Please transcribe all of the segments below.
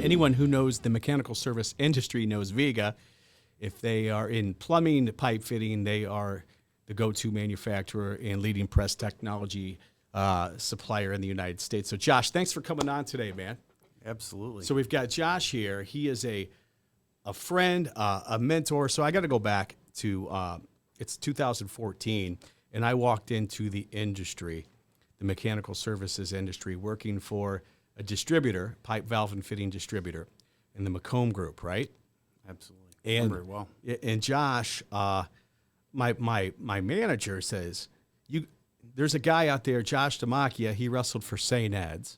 anyone who knows the mechanical service industry knows Viega. If they are in plumbing, pipe fitting, they are the go-to manufacturer and leading press technology supplier in the United States. So, Josh, thanks for coming on today, man. Absolutely. So we've got Josh here. He is a friend, a mentor. So I got to go back to it's 2014, and I walked into the industry, the mechanical services industry, working for a distributor, pipe, valve, and fitting distributor in the Macomb Group, right? Absolutely. And very well. And Josh, my manager says, there's a guy out there, Josh Dimacchia. He wrestled for St. Ed's,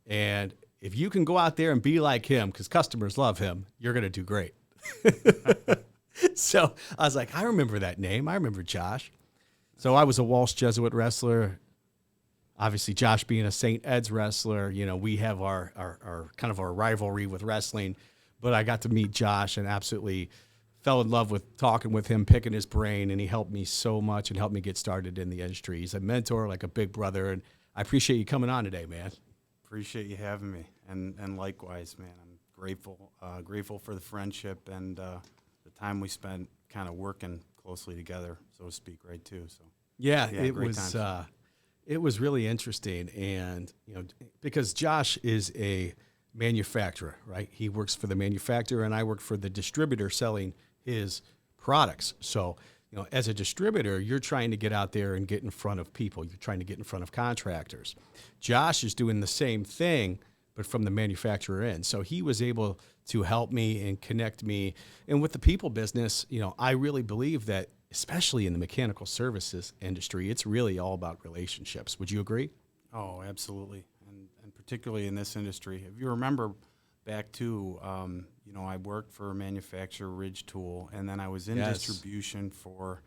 and if you can go out there and be like him, because customers love him, you're going to do great. So I was like, I remember that name. I remember Josh. So I was a Walsh Jesuit wrestler. Obviously, Josh being a St. Ed's wrestler, we have our kind of our rivalry with wrestling. But I got to meet Josh and absolutely fell in love with talking with him, picking his brain, and he helped me so much and helped me get started in the industry. He's a mentor, like a big brother, and I appreciate you coming on today, man. Appreciate you having me, and likewise, man. I'm grateful for the friendship and the time we spent kind of working closely together, so to speak, right too. So yeah, it was really interesting, and because Josh is a manufacturer, right? He works for the manufacturer, and I work for the distributor selling his products. So, as a distributor, you're trying to get out there and get in front of people. You're trying to get in front of contractors. Josh is doing the same thing, but from the manufacturer end. So he was able to help me and connect me. And with the people business, I really believe that, especially in the mechanical services industry, it's really all about relationships. Would you agree? Oh, absolutely. And particularly in this industry. If you remember back to, I worked for a manufacturer, Ridge Tool, and then I was in distribution for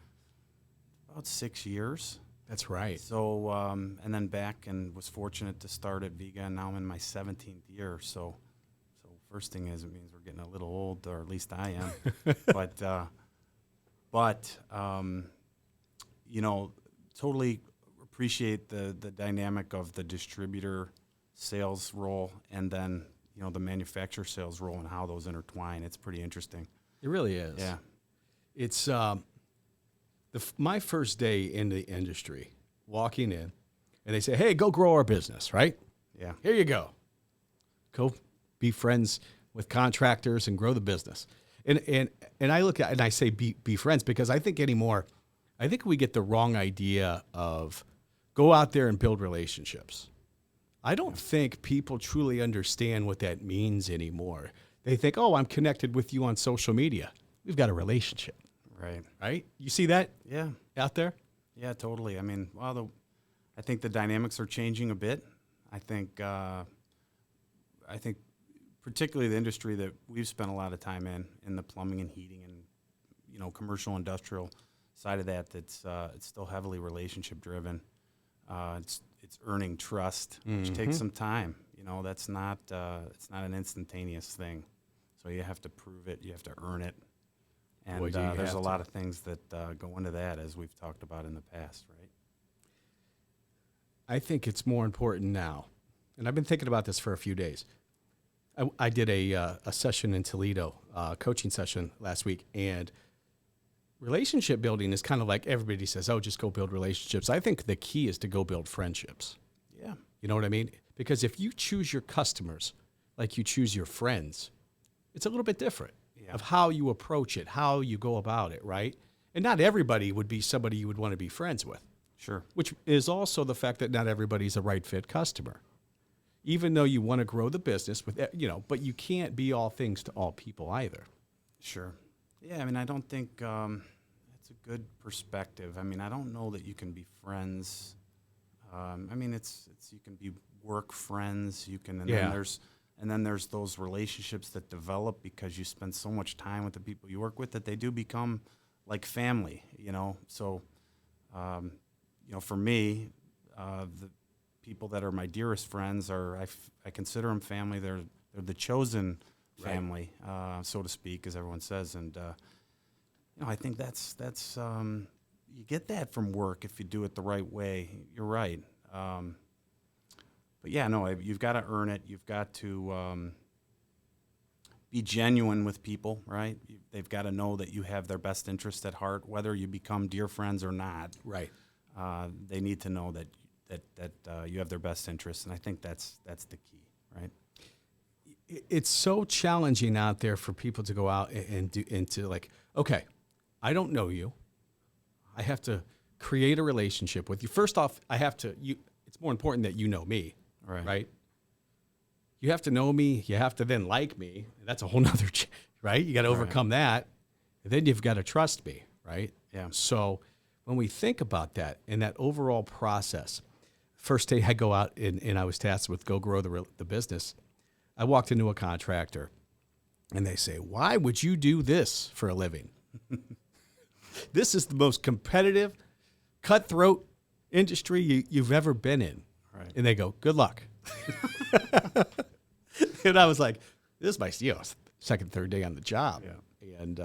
about 6 years. That's right. So, and then back and was fortunate to start at Viega, and now I'm in my 17th year. So first thing is, it means we're getting a little old, or at least I am. but totally appreciate the dynamic of the distributor sales role and then, the manufacturer sales role and how those intertwine. It's pretty interesting. It really is. Yeah. It's my first day in the industry, walking in, and they say, hey, go grow our business, right? Yeah. Here you go. Go be friends with contractors and grow the business. And I look at and I say be friends because I think we get the wrong idea of go out there and build relationships. I don't think people truly understand what that means anymore. They think, oh, I'm connected with you on social media. We've got a relationship. Right. Right? You see that? Yeah. Out there? Yeah, totally. I mean, I think the dynamics are changing a bit. I think particularly the industry that we've spent a lot of time in the plumbing and heating and, commercial industrial side of that, it's still heavily relationship driven. It's earning trust, which takes some time. That's not it's not an instantaneous thing. So you have to prove it, you have to earn it, and there's a lot of things that go into that, as we've talked about in the past, right? I think it's more important now, and I've been thinking about this for a few days. I did a session in Toledo, coaching session last week, and relationship building is kind of like everybody says, oh, just go build relationships. I think the key is to go build friendships. Yeah. You know what I mean? Because if you choose your customers like you choose your friends, it's a little bit different of how you approach it, how you go about it, right? And not everybody would be somebody you would want to be friends with. Sure. Which is also the fact that not everybody's a right fit customer. Even though you want to grow the business with, but you can't be all things to all people either. Sure. Yeah, I mean, I don't think that's a good perspective. I mean, I don't know that you can be friends. I mean, it's you can be work friends. You can, then there's those relationships that develop because you spend so much time with the people you work with that they do become like family. So, for me, the people that are my dearest friends I consider them family. They're the chosen family, so to speak, as everyone says. And, I think that's you get that from work if you do it the right way. You're right. But yeah, no, you've got to earn it. You've got to, be genuine with people, right? They've got to know that you have their best interest at heart, whether you become dear friends or not. Right. They need to know that you have their best interest, and I think that's the key, right? It's so challenging out there for people to go out and to like, okay, I don't know you. I have to create a relationship with you. First off, it's more important that you know me, right? You have to know me. You have to then like me. That's a whole nother, right? You got to overcome that. And then you've got to trust me, right? Yeah. So when we think about that and that overall process, first day I go out and I was tasked with go grow the business. I walked into a contractor and they say, why would you do this for a living? This is the most competitive, cutthroat industry you've ever been in. Right. And they go, good luck. And I was like, this is my second, third day on the job. Yeah. And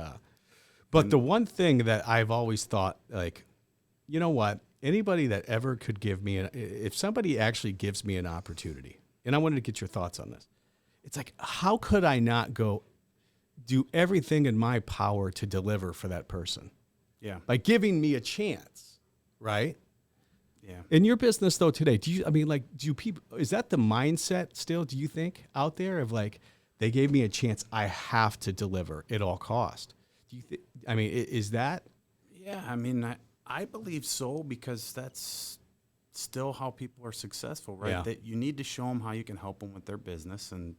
but the one thing that I've always thought, like, you know what? Anybody that ever could give me, if somebody actually gives me an opportunity, and I wanted to get your thoughts on this, it's like, how could I not go do everything in my power to deliver for that person? Yeah. By giving me a chance, right? Yeah. In your business though today, do people, is that the mindset still, do you think, out there of like, they gave me a chance, I have to deliver at all cost? Do you is that? Yeah, I mean, I believe so, because that's still how people are successful, right? Yeah. That you need to show them how you can help them with their business, and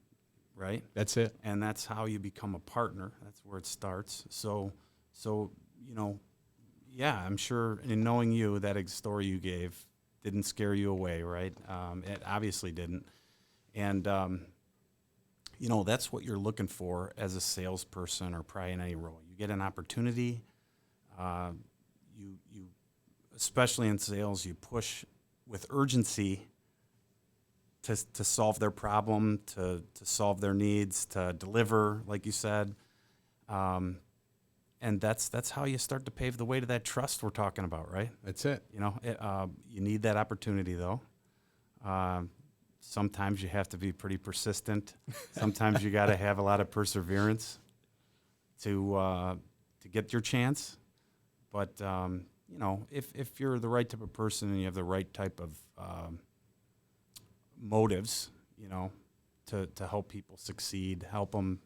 right? That's it. And that's how you become a partner. That's where it starts. So yeah, I'm sure in knowing you, that story you gave didn't scare you away, right? It obviously didn't. And, that's what you're looking for as a salesperson, or probably in any role. You get an opportunity, you especially in sales, you push with urgency to solve their problem, to solve their needs, to deliver, like you said. And that's how you start to pave the way to that trust we're talking about, right? That's it. You need that opportunity, though. Sometimes you have to be pretty persistent. Sometimes you got to have a lot of perseverance to get your chance. But if you're the right type of person and you have the right type of motives, to help people succeed, help them,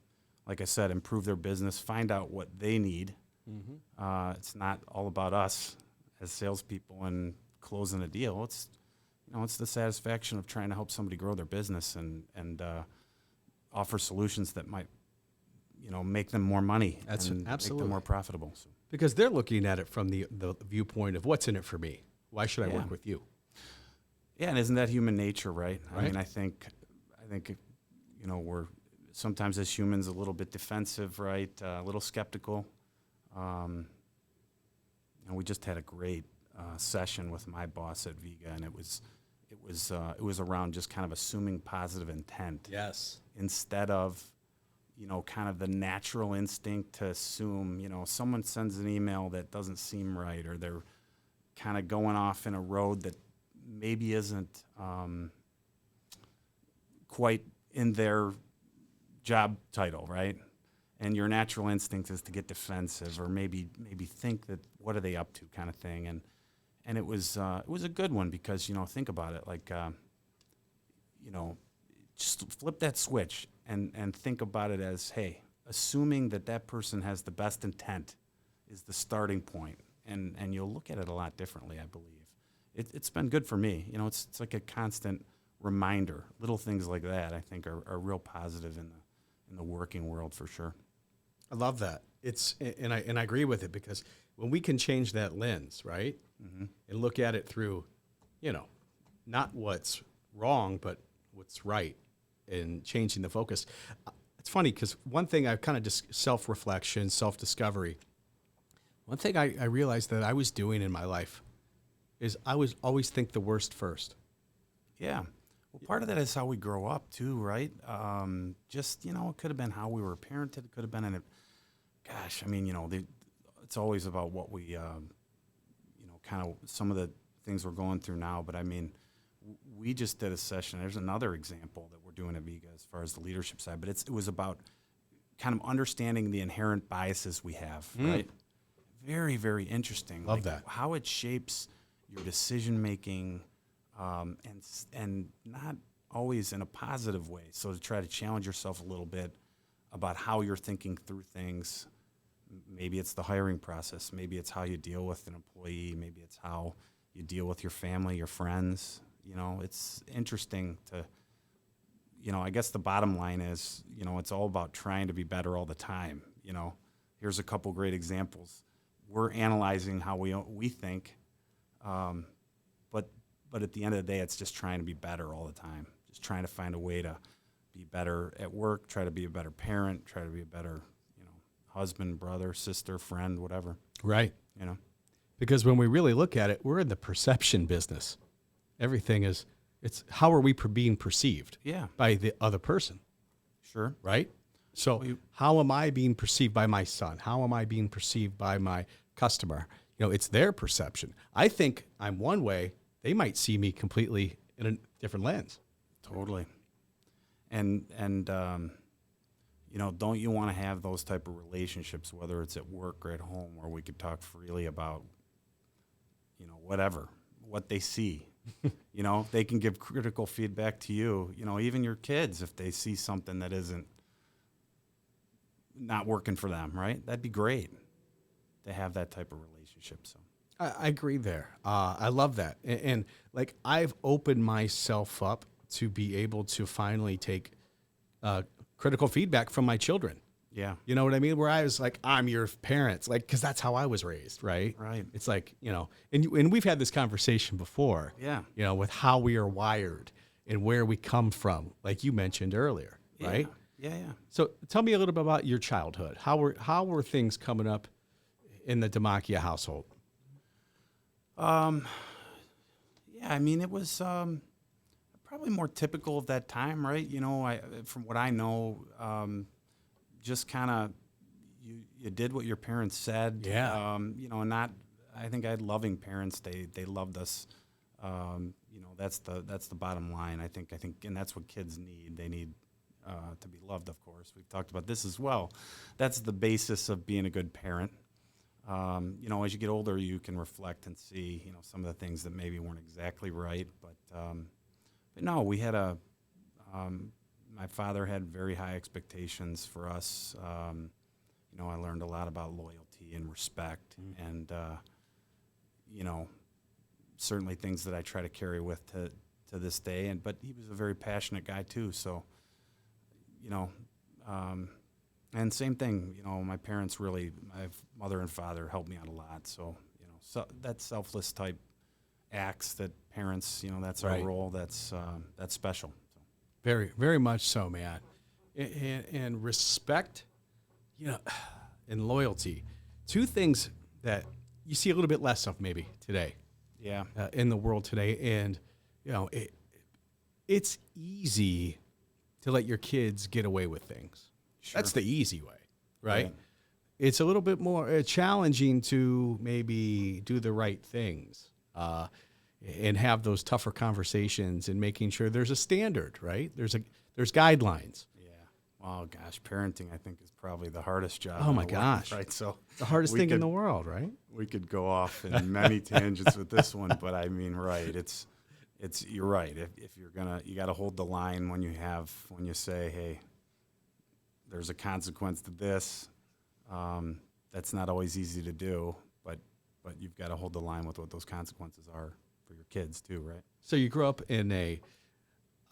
like I said, improve their business, find out what they need. Mm-hmm. It's not all about us as salespeople and closing a deal. It's the satisfaction of trying to help somebody grow their business and offer solutions that might, make them more money. That's and absolutely. make them more profitable. So. Because they're looking at it from the viewpoint of what's in it for me. Why should I work with you? Yeah, and isn't that human nature, right? Right. I mean, I think, we're sometimes as humans a little bit defensive, right? A little skeptical. And we just had a great session with my boss at Viega, and it was around just kind of assuming positive intent. Yes. Instead of, kind of the natural instinct to assume, someone sends an email that doesn't seem right, or they're kind of going off in a road that maybe isn't quite in their job title, right? And your natural instinct is to get defensive, or maybe think that what are they up to, kind of thing. And it was a good one, because think about it, like just flip that switch and think about it as, hey, assuming that person has the best intent is the starting point, and you'll look at it a lot differently, I believe. It's been good for me. It's like a constant reminder. Little things like that, I think, are real positive in the working world, for sure. I love that. And I agree with it, because when we can change that lens, right, Mm-hmm. and look at it through, not what's wrong, but what's right, and changing the focus. It's funny, because one thing I've kind of just self-reflection, self-discovery, one thing I realized that I was doing in my life is I was always think the worst first. Yeah. Well, part of that is how we grow up too, right? It could have been how we were parented. It could have been it's always about what we, kind of some of the things we're going through now. But I mean, we just did a session. There's another example that we're doing at Viega as far as the leadership side, but it was about kind of understanding the inherent biases we have, right? Very, very interesting. Love that. How it shapes your decision making, and not always in a positive way. So to try to challenge yourself a little bit about how you're thinking through things. Maybe it's the hiring process. Maybe it's how you deal with an employee. Maybe it's how you deal with your family, your friends. You know, it's interesting to, you know, I guess the bottom line is, you know, it's all about trying to be better all the time. You know, here's a couple great examples. We're analyzing how we think, but at the end of the day, it's just trying to be better all the time. Just trying to find a way to be better at work, try to be a better parent, try to be a better, you know, husband, brother, sister, friend, whatever. Right. You know, Because when we really look at it, we're in the perception business. Everything is, it's how are we being perceived by the other person, Sure. right? So how am I being perceived by my son? How am I being perceived by my customer? You know, it's their perception. I think I'm one way. They might see me completely in a different lens. Totally. And you know, don't you want to have those type of relationships, whether it's at work or at home, where we could talk freely about, you know, whatever, what they see. You know, they can give critical feedback to you, you know, even your kids, if they see something that isn't not working for them, right? That'd be great to have that type of relationship. So I agree there. I love that. And like I've opened myself up to be able to finally take critical feedback from my children. yeah, You know what I mean? Where I was like, I'm your parents, like, because that's how I was raised, right? Right. It's like, you know, and we've had this conversation before, Yeah. you know, with how we are wired and where we come from, like you mentioned earlier, right? Yeah, yeah. So tell me a little bit about your childhood. How were things coming up in the Dimacchia household? Yeah, I mean, it was probably more typical of that time, right? You know, from what I know, just kind of you did what your parents said. Yeah. You know, I think I had loving parents. They loved us. You know, that's the bottom line. I think, and that's what kids need. They need to be loved, of course. We've talked about this as well. That's the basis of being a good parent. You know, as you get older, you can reflect and see, you know, some of the things that maybe weren't exactly right. But no, we had my father had very high expectations for us. You know, I learned a lot about loyalty and respect, and you know, certainly things that I try to carry with to this day. But he was a very passionate guy too. So, you know, and same thing. You know, my parents my mother and father helped me out a lot. So, you know, that selfless type acts that parents, you know, that's our role. That's special. So. Very, very much so, man. And respect, you know, and loyalty, two things that you see a little bit less of maybe today. Yeah. In the world today. And, you know, it's easy to let your kids get away with things. Sure. That's the easy way, right? Right. It's a little bit more challenging to maybe do the right things and have those tougher conversations and making sure there's a standard, right? There's guidelines. Yeah. Oh gosh, parenting I think is probably the hardest job. Oh in my the world, gosh. right? So The hardest thing in the world, right? we could go off in many tangents with this one, but I mean, right? It's you're right. If you're you got to hold the line when you say, hey, there's a consequence to this. That's not always easy to do, but you've got to hold the line with what those consequences are for your kids too, right? So you grew up in a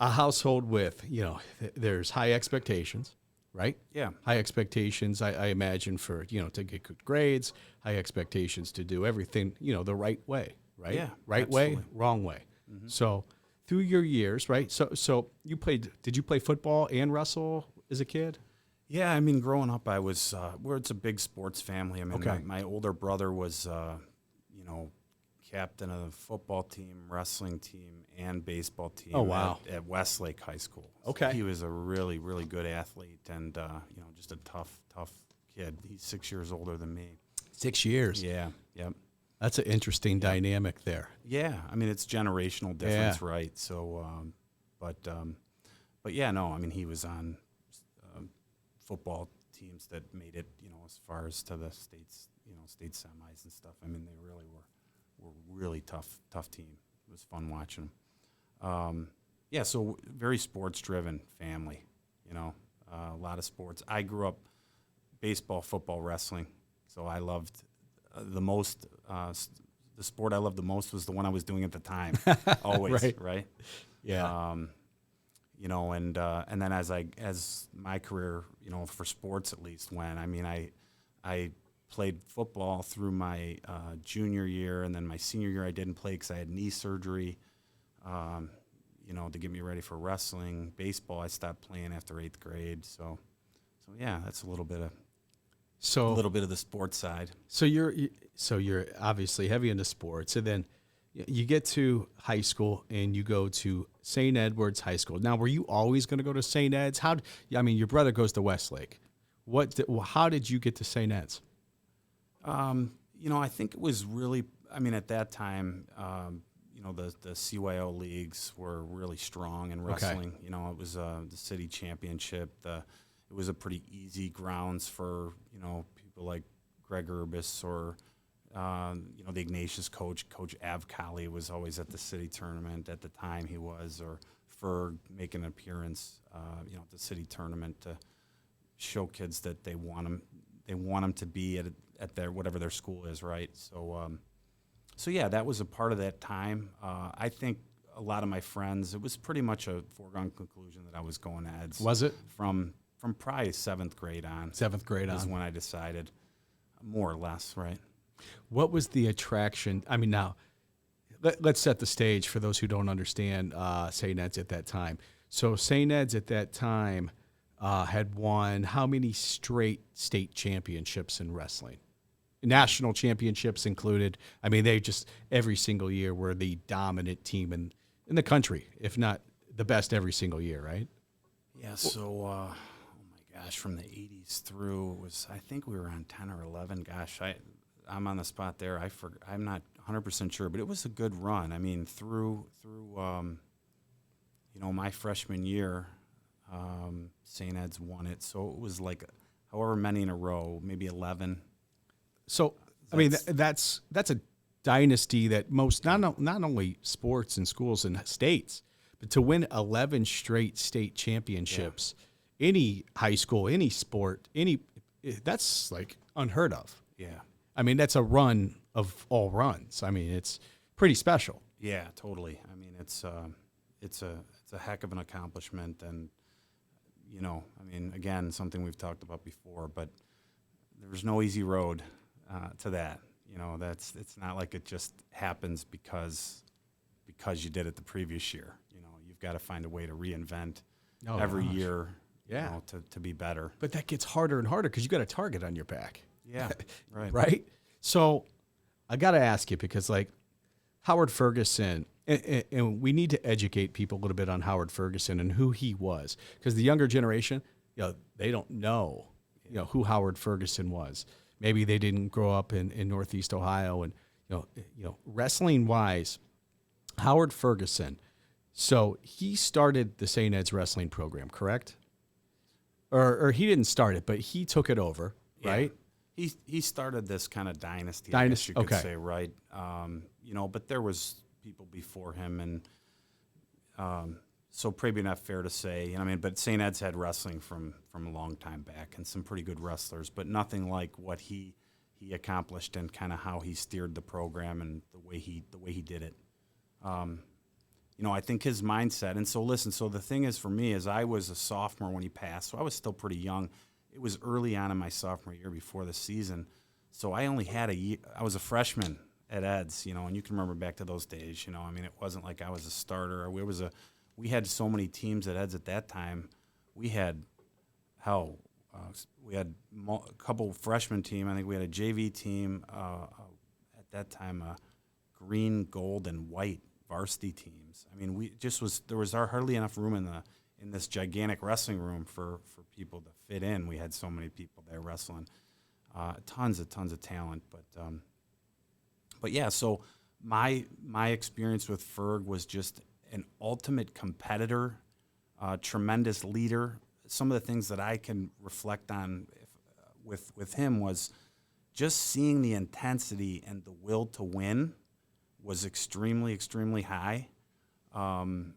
household with, you know, there's high expectations, right? Yeah. High expectations, I imagine, for, you know, to get good grades, high expectations to do everything, you know, the right way, right? Yeah, Right absolutely. way, wrong way. So through your years, right? So did you play football and wrestle as a kid? Yeah, I mean, growing up, I was it's a big sports family. I mean, Okay. my older brother was, you know, captain of the football team, wrestling team, and baseball team. Oh, wow. At Westlake High School. So Okay. he was a really, really good athlete, and you know, just a tough kid. He's 6 years older than me. 6 years. Yeah. Yep. That's an interesting dynamic there. Yeah, I mean, it's generational difference, right? So, but yeah, no, I mean, he was on football teams that made it, as far as to the states, state semis and stuff. I mean, they really were really tough team. It was fun watching them. Yeah, so very sports-driven family, a lot of sports. I grew up baseball, football, wrestling, so I loved the most. The sport I loved the most was the one I was doing at the time. Always, right? Yeah. And then as my career, for sports at least went. I mean, I played football through my junior year, and then my senior year I didn't play because I had knee surgery. To get me ready for wrestling. Baseball I stopped playing after 8th grade. So yeah, that's a little bit of the sports side. So you're obviously heavy into sports, and then you get to high school and you go to St. Edward's High School. Now, were you always going to go to St. Ed's? Your brother goes to Westlake. How did you get to St. Ed's? I think it was really. At that time, the CYO leagues were really strong in wrestling. Okay. It was the city championship. It was a pretty easy grounds for people like Greg Urbis or the Ignatius Coach Av Colley was always at the city tournament at the time he was, or Ferg making an appearance at the city tournament to show kids that they want them to be at their whatever their school is, right? So yeah, that was a part of that time. I think a lot of my friends, it was pretty much a foregone conclusion that I was going to Ed's. Was it? From probably 7th grade on. 7th grade is on. when I decided, more or less, right? What was the attraction? Now, let's set the stage for those who don't understand St. Ed's at that time. So St. Ed's at that time had won how many straight state championships in wrestling? National championships included. They just every single year were the dominant team in the country, if not the best every single year, right? Yeah, so, oh my gosh, from the 80s through, I think we were on 10 or 11. Gosh, I'm on the spot there. I'm not 100% sure, but it was a good run. Through my freshman year, St. Ed's won it. So it was like however many in a row, maybe 11. So, that's a dynasty that most, not only sports and schools and states, but to win 11 straight state championships, any high school, any sport, that's like unheard of. Yeah. That's a run of all runs. It's pretty special. Yeah, totally. It's a heck of an accomplishment, and again, something we've talked about before, but there's no easy road to that. It's not like it just happens because you did it the previous year. You've got to find a way to reinvent every year. Yeah. To be better. But that gets harder and harder because you got a target on your back. Yeah. Right. Right. So I got to ask you, because like Howard Ferguson, and we need to educate people a little bit on Howard Ferguson and who he was, because the younger generation, they don't know, who Howard Ferguson was. Maybe they didn't grow up in Northeast Ohio, and wrestling wise, Howard Ferguson. So he started the St. Ed's wrestling program, correct? Or he didn't start it, but he took it over, right? He started this kind of dynasty, I guess you could say, right? But there was people before him, and so probably not fair to say. But St. Ed's had wrestling from a long time back, and some pretty good wrestlers, but nothing like what he accomplished and kind of how he steered the program and the way he did it. I think his mindset. And so listen, so the thing is for me is I was a sophomore when he passed, so I was still pretty young. It was early on in my sophomore year before the season. So I only had a year. I was a freshman at Ed's, and you can remember back to those days, it wasn't like I was a starter. We had so many teams at Ed's at that time. We had, a couple freshman team. I think we had a JV team at that time, green, gold, and white varsity teams. There was hardly enough room in this gigantic wrestling room for people to fit in. We had so many people there wrestling, tons of talent. But yeah, so my experience with Ferg was just an ultimate competitor, tremendous leader. Some of the things that I can reflect on, with him was just seeing the intensity and the will to win was extremely, extremely high. And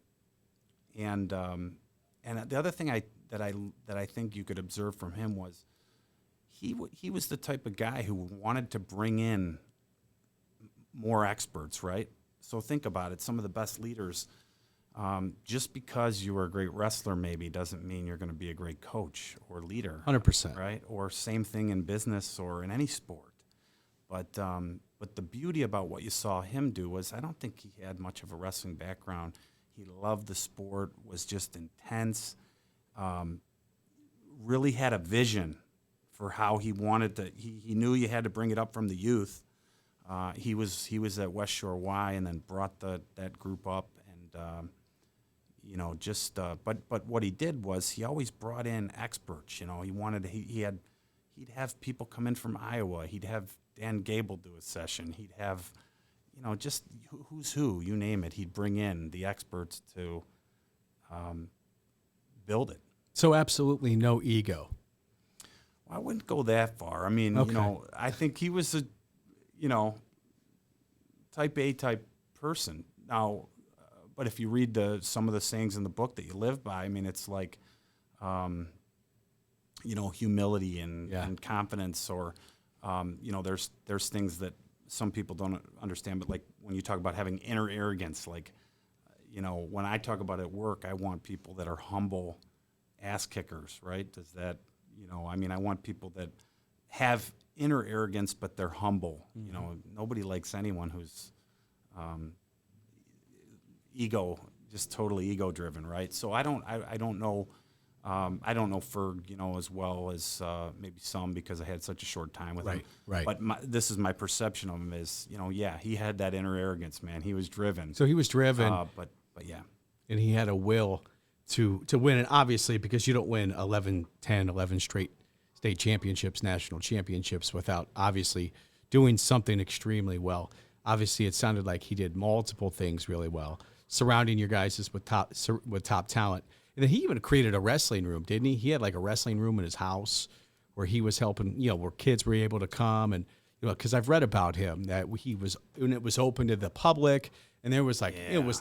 the other thing that I think you could observe from him was he was the type of guy who wanted to bring in more experts, right? So think about it. Some of the best leaders, just because you were a great wrestler maybe doesn't mean you're going to be a great coach or leader. 100%. Right? Or same thing in business or in any sport. But the beauty about what you saw him do was I don't think he had much of a wrestling background. He loved the sport, was just intense, really had a vision for how he wanted to. He knew you had to bring it up from the youth. He was at West Shore Y and then brought that group up and but what he did was he always brought in experts. He'd have people come in from Iowa. He'd have Dan Gable do a session. He'd have just who's who, you name it. He'd bring in the experts to build it. So absolutely no ego. Well, I wouldn't go that far. I mean, Okay. I think he was a type A type person. Now, but if you read some of the sayings in the book that you live by, I mean, it's like, humility and confidence, or, there's things that some people don't understand. But like when you talk about having inner arrogance, like, when I talk about at work, I want people that are humble ass kickers, right? Does that, I want people that have inner arrogance, but they're humble. Mm-hmm. Nobody likes anyone who's just totally ego driven, right? So I don't know Ferg, as well as maybe some, because I had such a short time with him. Right. But this is my perception of him is, he had that inner arrogance, man. He was driven. So he was driven, But yeah. and he had a will to win. And obviously, because you don't win 11 straight state championships, national championships, without obviously doing something extremely well. Obviously, it sounded like he did multiple things really well, surrounding your guys with top talent. And then he even created a wrestling room, didn't he? He had like a wrestling room in his house where he was helping, where kids were able to come. And, because I've read about him that when it was open to the public, and there was like,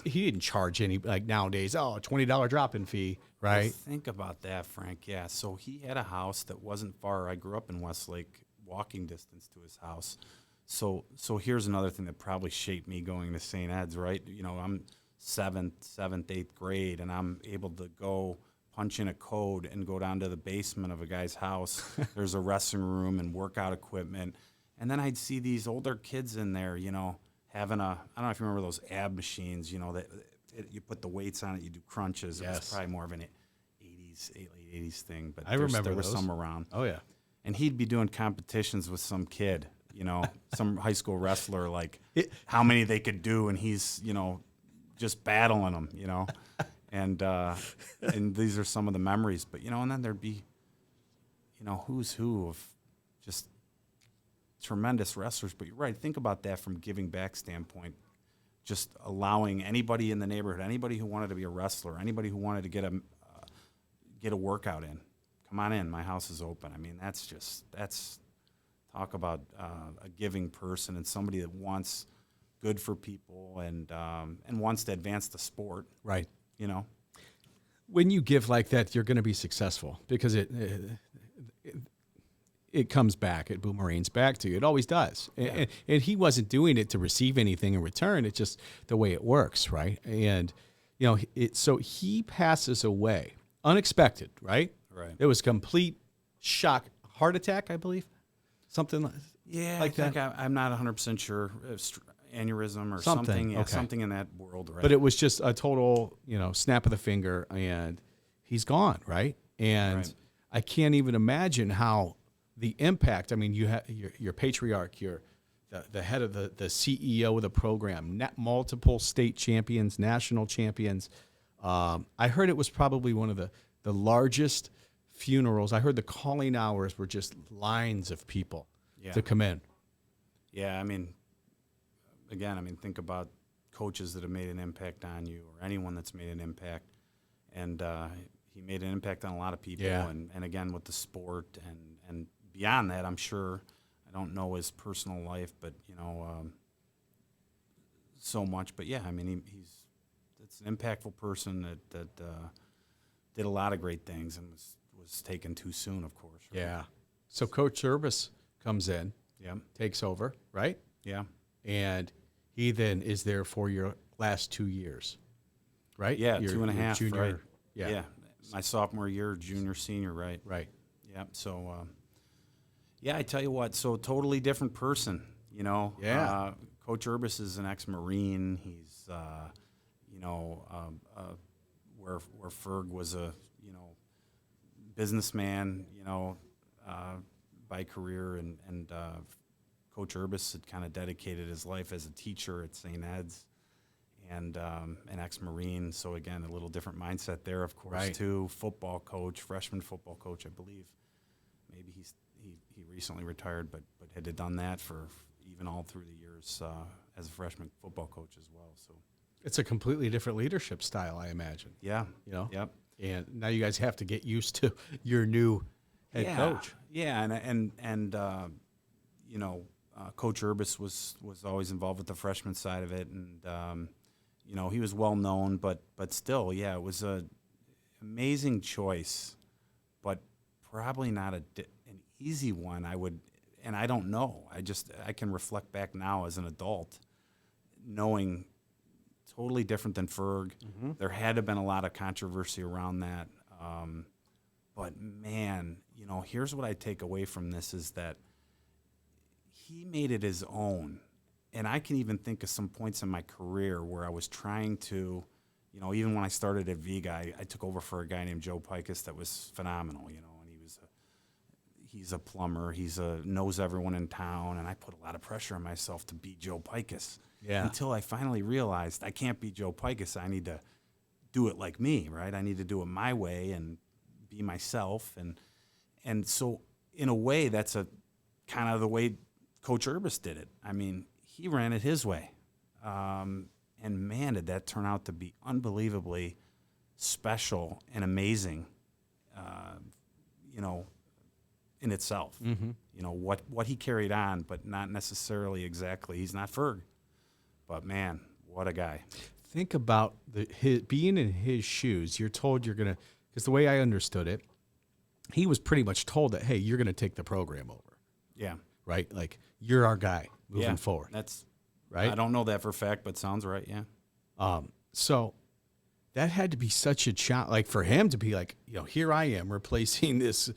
he didn't charge any, like nowadays, $20 drop-in fee, right? Well, think about that, Frank. Yeah. So he had a house that wasn't far. I grew up in Westlake, walking distance to his house. So here's another thing that probably shaped me going to St. Ed's, right? I'm seventh, eighth grade, and I'm able to go punch in a code and go down to the basement of a guy's house. There's a wrestling room and workout equipment. And then I'd see these older kids in there, having I don't know if you remember those ab machines, that you put the weights on it, you do crunches. Yes. It was probably more of an late 80s thing, but I remember there was those. some around. Oh, yeah. And he'd be doing competitions with some kid, some high school wrestler, like how many they could do, and he's, just battling them, and these are some of the memories. But and then there'd be, who's who of just tremendous wrestlers. But you're right. Think about that from giving back standpoint. Just allowing anybody in the neighborhood, anybody who wanted to be a wrestler, anybody who wanted to get a workout in, come on in. My house is open. I mean, that's talk about a giving person and somebody that wants good for people and wants to advance the sport. Right. When you give like that, you're going to be successful because it comes back. It boomerangs back to you. It always does. Yeah. And he wasn't doing it to receive anything in return. It's just the way it works, right? And so he passes away unexpected, right? Right. It was complete shock, heart attack, I believe, something like think that. I'm not 100% sure. Aneurysm or Something. something. Yeah, Okay. something in that world, right? But it was just a total, snap of the finger, and he's gone, right? And Right. I can't even imagine how the impact. I mean, you have your patriarch, you're the head of the CEO of the program, multiple state champions, national champions. I heard it was probably one of the largest funerals. I heard the calling hours were just lines of people to come in. Yeah, again, think about coaches that have made an impact on you or anyone that's made an impact. And he made an impact on a lot of people. Yeah. And again, with the sport and beyond that, I'm sure. I don't know his personal life, but so much. But yeah, I mean, it's an impactful person that did a lot of great things and was taken too soon, of course. Right? Yeah. So Coach Urbis comes in, Yeah. takes over, right? Yeah. And he then is there for your last 2 years, right? Yeah, Your 2.5, junior, right. Yeah. Yeah. My sophomore year, junior, senior, right? Right. Yeah. So, I tell you what, so totally different person, Yeah. Coach Urbis is an ex-Marine. He's, where Ferg was a, businessman, by career, and Coach Urbis had kind of dedicated his life as a teacher at St. Ed's, and an ex-Marine. So again, a little different mindset there, of course, Right. too. Football coach, freshman football coach, I believe. Maybe he recently retired, but had done that for even all through the years as a freshman football coach as well. So It's a completely different leadership style, I imagine. yeah, Yep. And now you guys have to get used to your new head coach. Yeah, and Coach Urbis was always involved with the freshman side of it, and he was well known, but still, yeah, it was a amazing choice, but probably not an easy one. I don't know. I can reflect back now as an adult, knowing totally different than Ferg. Mm-hmm. There had to have been a lot of controversy around that. But man, here's what I take away from this is that he made it his own. And I can even think of some points in my career where I was trying to, even when I started at Viega, I took over for a guy named Joe Pikus that was phenomenal, and he's a plumber, knows everyone in town, and I put a lot of pressure on myself to beat Joe Pikus. Yeah. Until I finally realized I can't beat Joe Pikus. I need to do it like me, right? I need to do it my way and be myself. And so in a way, that's a kind of the way Coach Urbis did it. I mean, he ran it his way. And man, did that turn out to be unbelievably special and amazing, in itself. Mm-hmm. What he carried on, but not necessarily exactly. He's not Ferg. But man, what a guy. Think about being in his shoes. You're told you're going to, because the way I understood it, he was pretty much told that, hey, you're going to take the program over. Yeah. Right? Like, you're our guy moving forward. That's right. I don't know that for a fact, but sounds right, yeah. So that had to be such a challenge, like for him to be like, here I am replacing this,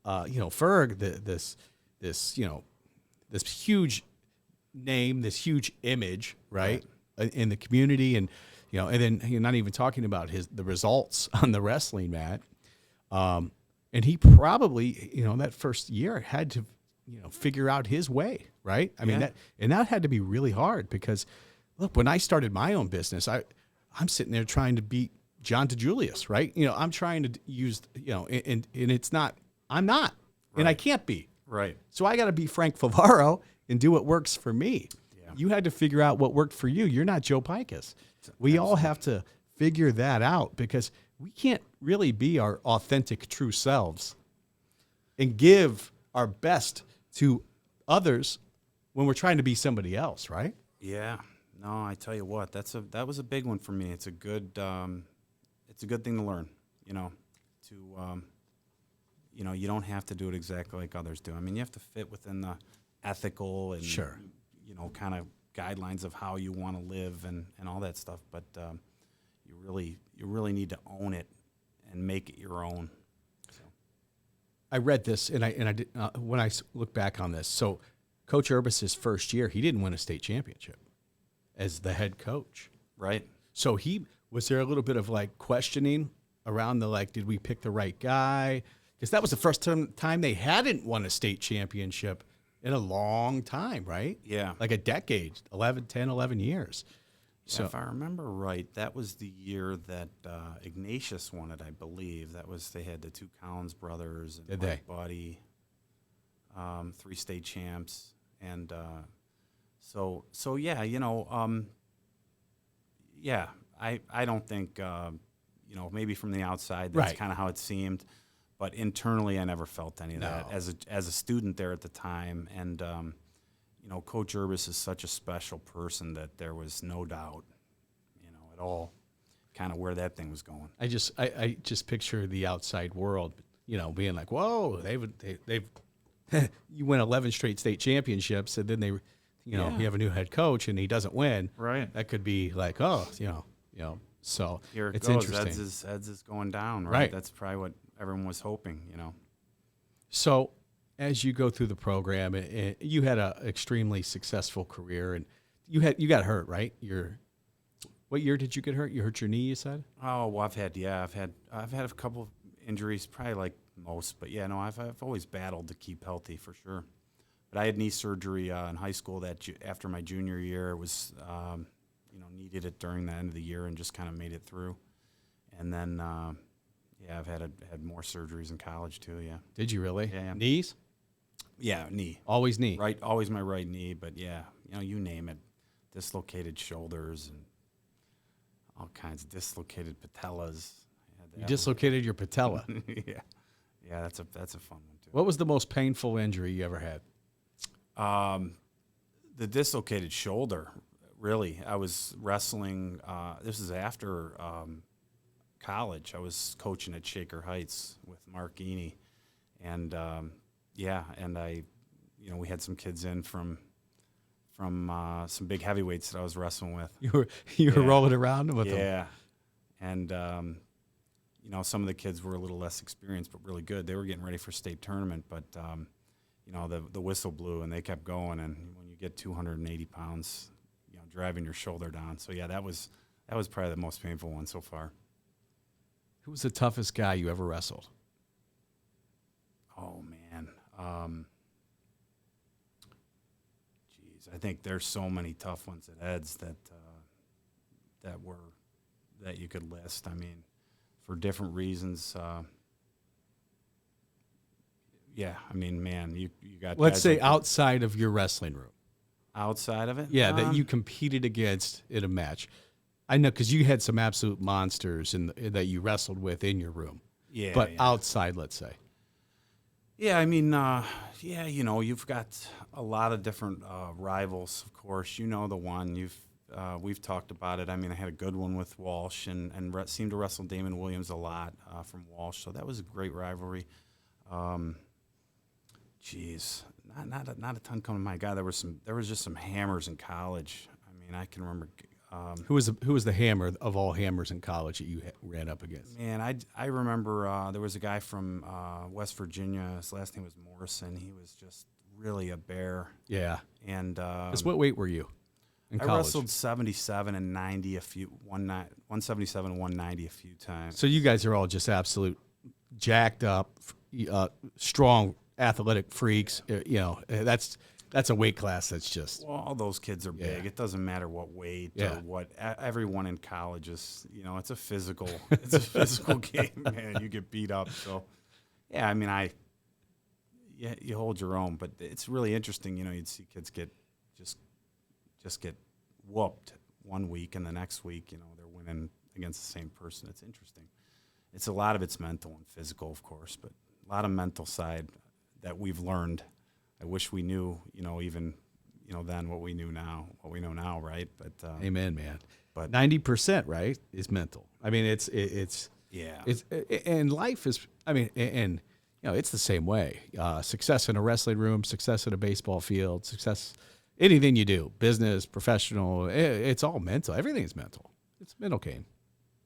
Ferg, this huge name, this huge image, right, in the community, and and then you're not even talking about the results on the wrestling mat, and he probably that first year had to figure out his way, right? I mean that had to be really hard because look, when I started my own business, I'm sitting there trying to beat John DeJulius, right? I'm trying to use and it's not, I'm not, and I can't be. Right. So I got to be Frank Favaro and do what works for me. Yeah. You had to figure out what worked for you. You're not Joe Pikus. We all have to figure that out because we can't really be our authentic, true selves and give our best to others when we're trying to be somebody else, right? Yeah. No, I tell you what, that was a big one for me. It's a good thing to learn, you don't have to do it exactly like others do. I mean, you have to fit within the ethical and Sure. Kind of guidelines of how you want to live and all that stuff. But you really need to own it and make it your own. So. I read this and I did, when I look back on this. So Coach Urbis's first year, he didn't win a state championship as the head coach. Right. So was there a little bit of like questioning around did we pick the right guy? Because that was the first time they hadn't won a state championship in a long time, right? Yeah. Like a decade, 11 years. Yeah, So if I remember right, that was the year that Ignatius won it, I believe. They had the two Collins brothers and Did Mike Buddy, 3 state champs. And so yeah, I don't think, maybe from the outside, that's Right. kind of how it seemed. but internally, I never felt any of that No. as a student there at the time. And Coach Urbis is such a special person that there was no doubt, at all, kind of where that thing was going. I just picture the outside world, being like, whoa, they've you win 11 straight state championships, and then you have a new head coach and he doesn't win. Right. That could be like, oh, so Here it it's goes. interesting. Eds is going down, right? Right. That's probably what everyone was hoping, So as you go through the program, you had an extremely successful career, and you got hurt, right? What year did you get hurt? You hurt your knee, you said? Oh, well, I've had a couple of injuries, probably like most, but yeah, no, I've always battled to keep healthy for sure. But I had knee surgery in high school after my junior year. It was, needed it during the end of the year and just kind of made it through. And then, I've had more surgeries in college too. Yeah. Did you really? Yeah. Knees? Yeah, knee. Always knee. Right, always my right knee. But yeah, you name it, dislocated shoulders and all kinds of dislocated patellas. You dislocated your patella. yeah, that's a fun one too. What was the most painful injury you ever had? The dislocated shoulder. Really, I was wrestling. This is after college. I was coaching at Shaker Heights with Mark Eny, and and I, we had some kids in from some big heavyweights that I was wrestling with. You were rolling around with them. Yeah, and some of the kids were a little less experienced, but really good. They were getting ready for state tournament, but the whistle blew and they kept going. And when you get 280 pounds, driving your shoulder down. So yeah, that was probably the most painful one so far. Who was the toughest guy you ever wrestled? Oh man, I think there's so many tough ones at Ed's that you could list. I mean, for different reasons. Man, you got. Let's guys say like outside of your wrestling room. outside of it. Yeah, that you competed against in a match. I know because you had some absolute monsters that you wrestled with in your room. Yeah, But yeah. outside, let's say. Yeah, I mean, you've got a lot of different rivals, of course. You know the one. We've talked about it. I mean, I had a good one with Walsh and seemed to wrestle Damon Williams a lot from Walsh, so that was a great rivalry. Not a ton coming to mind. God, there was just some hammers in college. I mean, I can remember. Who was the hammer of all hammers in college that you ran up against? Man, I remember there was a guy from West Virginia. His last name was Morrison. He was just really a bear. Yeah. And 'Cause what weight were you in I college? wrestled 77 and 90 177 and 190 a few times. So you guys are all just absolute jacked up, strong, athletic freaks. That's a weight class that's just. Well, all those kids are big. Yeah. It doesn't matter what weight Yeah. or what. Everyone in college is, it's a physical game, man. You get beat up. So, yeah, I mean, you hold your own, but it's really interesting. You'd see kids get whooped one week, and the next week, they're winning against the same person. It's interesting. It's a lot of it's mental and physical, of course, but a lot of mental side that we've learned. I wish we knew, even, then what we know now, right? But Amen, man. But 90%, right, is mental. I mean, it's yeah, and life is. I mean, and it's the same way. Success in a wrestling room, success in a baseball field, success, anything you do, business, professional, it's all mental. Everything is mental. It's a mental game.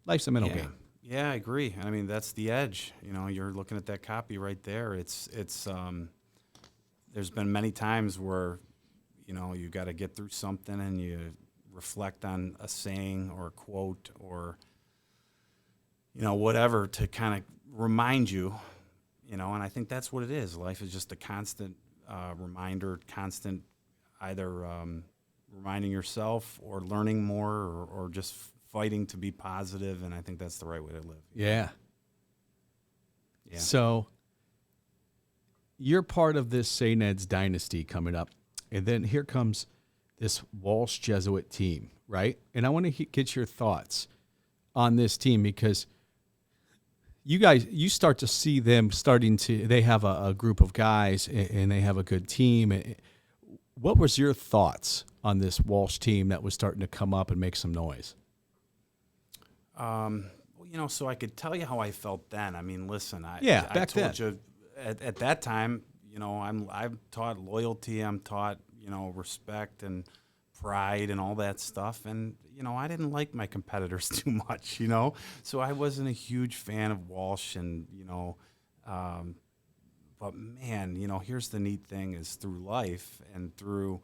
Life's a mental game. Yeah, I agree. I mean, that's the edge. You're looking at that copy right there. It's there's been many times where, you got to get through something and you reflect on a saying or a quote or, whatever to kind of remind you, and I think that's what it is. Life is just a constant reminder, constant either reminding yourself or learning more or just fighting to be positive, and I think that's the right way to live. Yeah. Yeah. So you're part of this St. Ed's dynasty coming up, and then here comes this Walsh Jesuit team, right? And I want to get your thoughts on this team because you start to see them they have a group of guys and they have a good team. What was your thoughts on this Walsh team that was starting to come up and make some noise? Well, so I could tell you how I felt then. I mean, listen, I back told then. you at that time, I've taught loyalty, I'm taught, respect and pride and all that stuff. And, I didn't like my competitors too much, so I wasn't a huge fan of Walsh and, but man, here's the neat thing is through life and through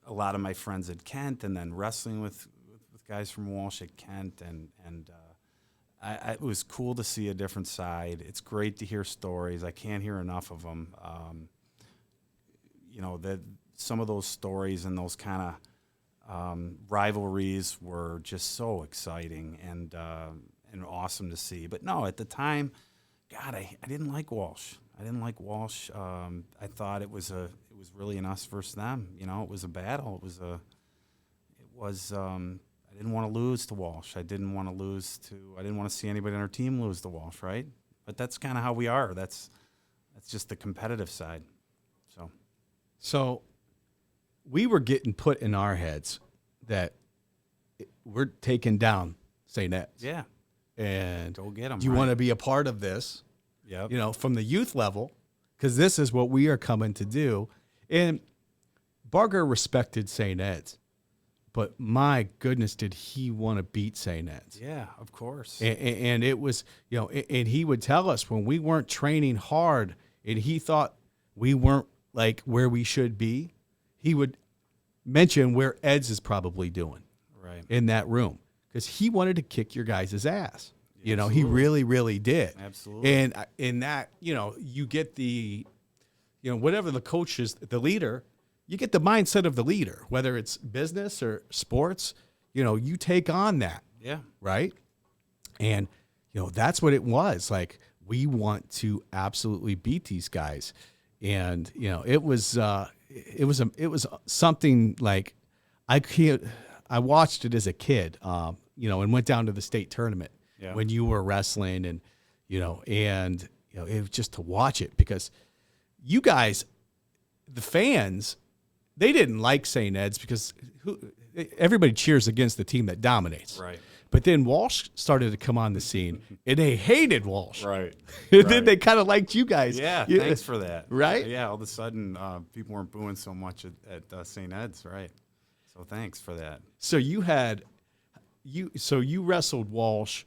a lot of my friends at Kent and then wrestling with guys from Walsh at Kent and it was cool to see a different side. It's great to hear stories. I can't hear enough of them. That some of those stories and those kind of rivalries were just so exciting and awesome to see. But no, at the time, God, I didn't like Walsh. I thought it was really an us versus them. It was a battle. I didn't want to lose to Walsh. I didn't want to see anybody on our team lose to Walsh, right? But that's kind of how we are. That's just the competitive side. So we were getting put in our heads that we're taking down St. Ed's. Yeah. And go get them. You want to be a part of this, Yep. From the youth level, because this is what we are coming to do. And Barger respected St. Ed's. But my goodness, did he want to beat St. Ed's? Yeah, of course. And it was, and he would tell us when we weren't training hard and he thought we weren't like where we should be, he would mention where Ed's is probably doing right in that room because he wanted to kick your guys' ass. Absolutely. He really, really did. Absolutely. And in that, you get the, whatever the coach is, the leader, you get the mindset of the leader, whether it's business or sports, you take on that. Yeah. Right. And, that's what it was. Like, we want to absolutely beat these guys. And, it was something like I watched it as a kid, and went down to the state tournament when you were wrestling and it was just to watch it because you guys, the fans, they didn't like St. Ed's because everybody cheers against the team that dominates. Right. But then Walsh started to come on the scene, and they hated Walsh. Right. And then they kind of liked you guys. Yeah, thanks for that. Right? Yeah, all of a sudden, people weren't booing so much at St. Ed's, right? So thanks for that. So you wrestled Walsh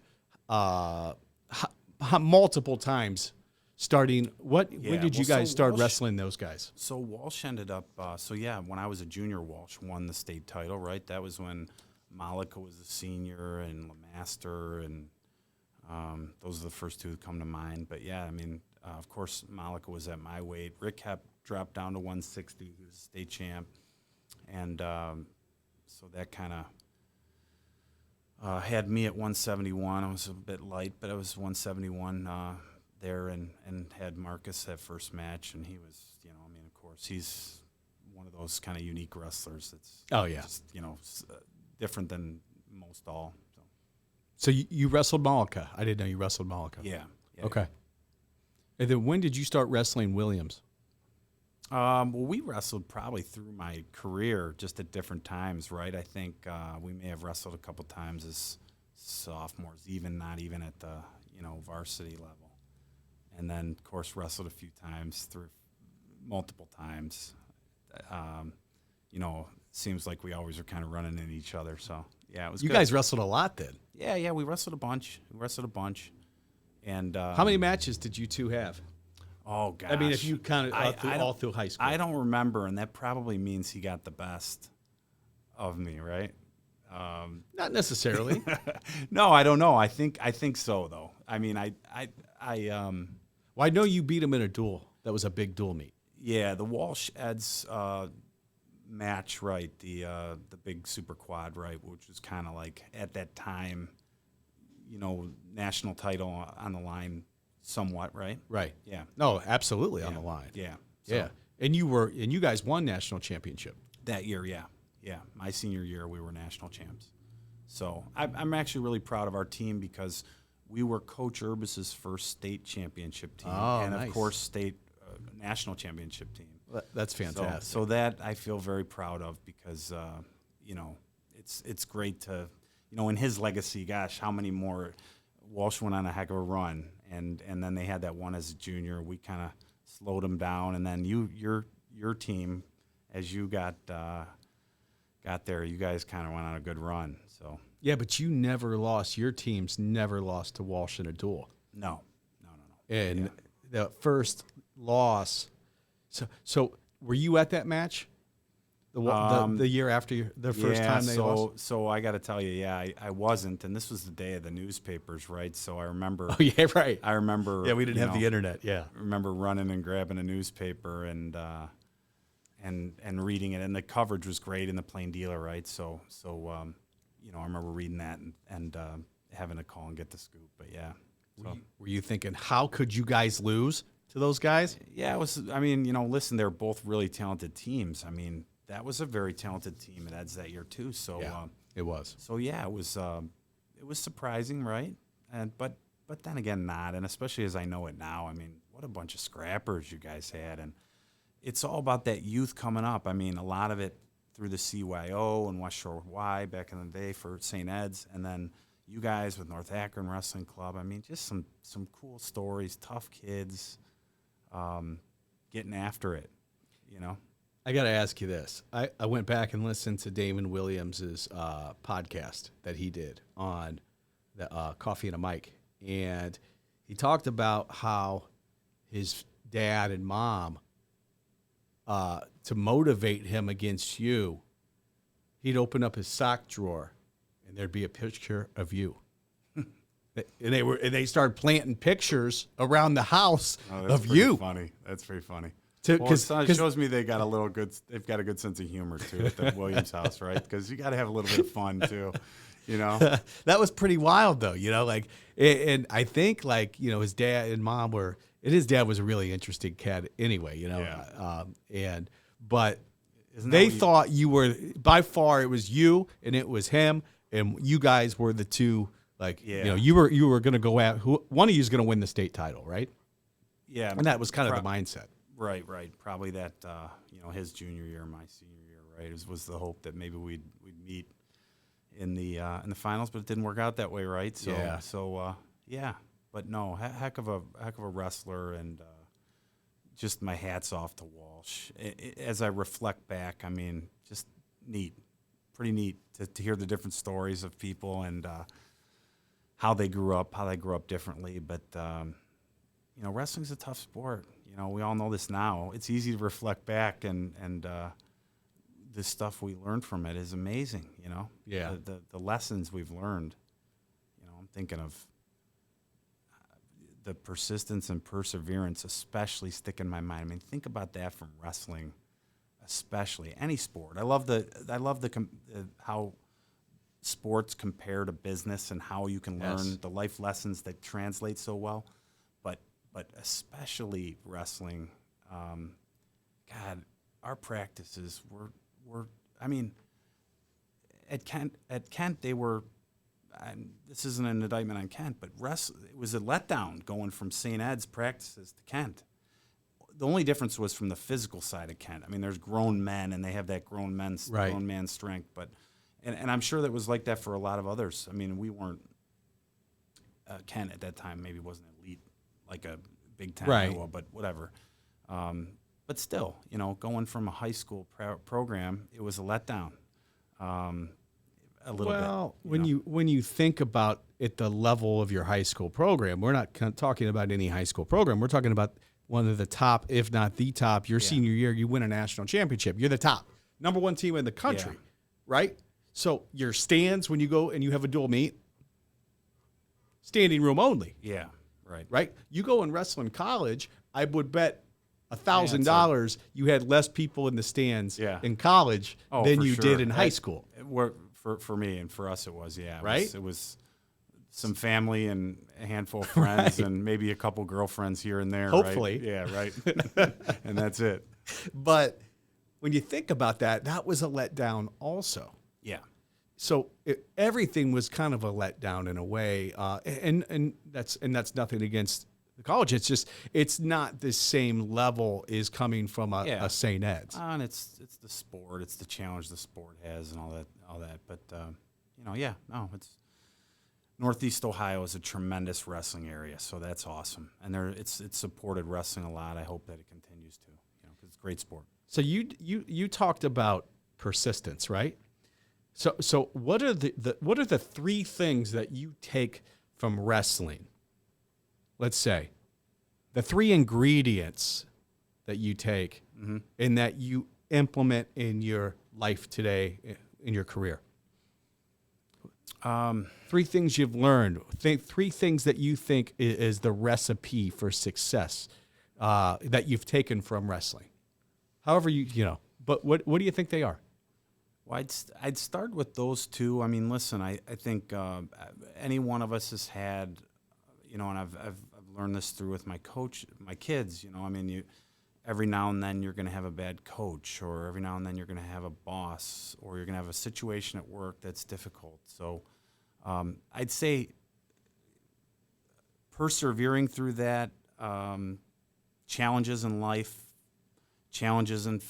multiple times. Starting when did you guys start wrestling those guys? So Walsh ended up. When I was a junior, Walsh won the state title. Right, that was when Malika was a senior and LeMaster, and those are the first two that come to mind. But yeah, I mean, of course, Malika was at my weight. Rick Hepp dropped down to 160, he was state champ, and so that kind of had me at 171. I was a bit light, but I was 171 there, and had Marcus that first match, and he was, of course, he's one of those kind of unique wrestlers that's just, different than most all. So you wrestled Malika. I didn't know you wrestled Malika. Yeah. Okay. And then when did you start wrestling Williams? Well, we wrestled probably through my career, just at different times, right? I think we may have wrestled a couple times as sophomores, not even at the varsity level. And then, of course, wrestled a few times through multiple times. Seems like we always are kind of running into each other. So, yeah, it was You good. guys wrestled a lot then. Yeah, we wrestled a bunch. And how many matches did you two have? Oh, gosh. I mean, if you kind of all through high school. I don't remember, and that probably means he got the best of me, right? Not necessarily. No, I don't know. I think so, though. I mean, Well, I know you beat him in a duel. That was a big duel meet. Yeah, the Walsh Eds match, right? The big super quad, right? Which was kind of like at that time, national title on the line, somewhat, right? Right. Yeah. No, absolutely on the line. Yeah. Yeah. And you guys won national championship that year. Yeah. Yeah. My senior year, we were national champs. So I'm actually really proud of our team because we were Coach Urbis's first state championship team, Oh, and nice. of course state national championship team. That's fantastic. So that I feel very proud of because you know, it's great to, you know, in his legacy. Gosh, how many more? Walsh went on a heck of a run, and then they had that one as a junior. We kind of slowed him down, and then your team, as you got there, you guys kind of went on a good run. So Yeah, but you never lost. Your teams never lost to Walsh in a duel. no. And the first loss. So were you at that match? The year after the first time they lost? So I got to tell you, I wasn't, and this was the day of the newspapers, right? So I remember. Oh yeah, right. I remember. Yeah, we didn't have the internet. Yeah. Remember running and grabbing a newspaper and reading it, and the coverage was great in the Plain Dealer, right? So you know, I remember reading that and having to call and get the scoop. But yeah. So. Were you thinking, how could you guys lose to those guys? Yeah, it was. I mean, you know, listen, they're both really talented teams. I mean, that was a very talented team at Ed's that year too. So Yeah, it was. So yeah, it was surprising, right? But then again, not. And especially as I know it now, I mean, what a bunch of scrappers you guys had, and it's all about that youth coming up. I mean, a lot of it through the CYO and West Shore Y back in the day for St. Ed's, and then you guys with North Akron Wrestling Club. I mean, just some cool stories, tough kids, getting after it, you know. I got to ask you this. I went back and listened to Damon Williams's podcast that he did on the Coffee and a Mic, and he talked about how his dad and mom, to motivate him against you, he'd open up his sock drawer, and there'd be a picture of you. And they started planting pictures around the house of you. Funny. That's pretty funny. Because it shows me they've got a good sense of humor too at the Williams house, right? Because you got to have a little bit of fun too, you know. That was pretty wild though, you know. Like, and I think like, you know, his dad and mom were, and his dad was a really interesting cat anyway, you know. Yeah. But they thought you were, by far it was you and it was him, and you guys were the two. Like, you know, you were going to go out. One of you is going to win the state title, right? Yeah, and that was kind of the mindset. Right. Probably that, you know, his junior year, my senior year, right? Was the hope that maybe we'd meet in the finals, but it didn't work out that way, right? So yeah. But no, heck of a wrestler, and just my hat's off to Walsh. As I reflect back, I mean, just pretty neat to hear the different stories of people and how they grew up differently. But you know, wrestling's a tough sport. You know, we all know this now. It's easy to reflect back, and the stuff we learned from it is amazing. You know, the lessons we've learned. You know, I'm thinking of the persistence and perseverance, especially stick in my mind. I mean, think about that from wrestling, especially any sport. I love how sports compare to business and how you can learn the life lessons that translate so well, but especially wrestling. God, our practices were. I mean, at Kent they were. This isn't an indictment on Kent, but it was a letdown going from St. Ed's practices to Kent. The only difference was from the physical side of Kent. I mean, there's grown men, and they have that grown man strength. But, and I'm sure that was like that for a lot of others. I mean, we weren't Kent at that time. Maybe wasn't elite like a Big Ten, Iowa, but whatever. But still, you know, going from a high school program, it was a letdown. A little bit. When you think about at the level of your high school program, we're not talking about any high school program. We're talking about one of the top, if not the top. Your senior year, you win a national championship. You're the top, number one team in the country, right? So your stands when you go and you have a dual meet, standing room only. Yeah, right. Right. You go and wrestle in college. I would bet $1,000 you had less people in the stands in college than you did in high school. For me and for us, it was, right? It was some family and a handful of friends and maybe a couple girlfriends here and there. Hopefully. Right? Yeah, right. And that's it. But when you think about that, that was a letdown also. Yeah. everything was kind of a letdown in a way, and that's nothing against the college. It's just it's not the same level is coming from a St. Ed's. And it's the sport, it's the challenge the sport has, and all that. But it's Northeast Ohio is a tremendous wrestling area, so that's awesome, and it's supported wrestling a lot. I hope that it continues to, because it's a great sport. So you talked about persistence, right? So what are the three things that you take from wrestling? Let's say the three ingredients that you take and that you implement in your life today, in your career. Three things you've learned. Three things that you think is the recipe for success that you've taken from wrestling. However but what do you think they are? Well, I'd start with those two. I mean, listen, I think any one of us has had, and I've learned this through with my kids. I mean, every now and then you're going to have a bad coach, or every now and then you're going to have a boss, or you're going to have a situation at work that's difficult. So I'd say persevering through that, challenges in life, challenges in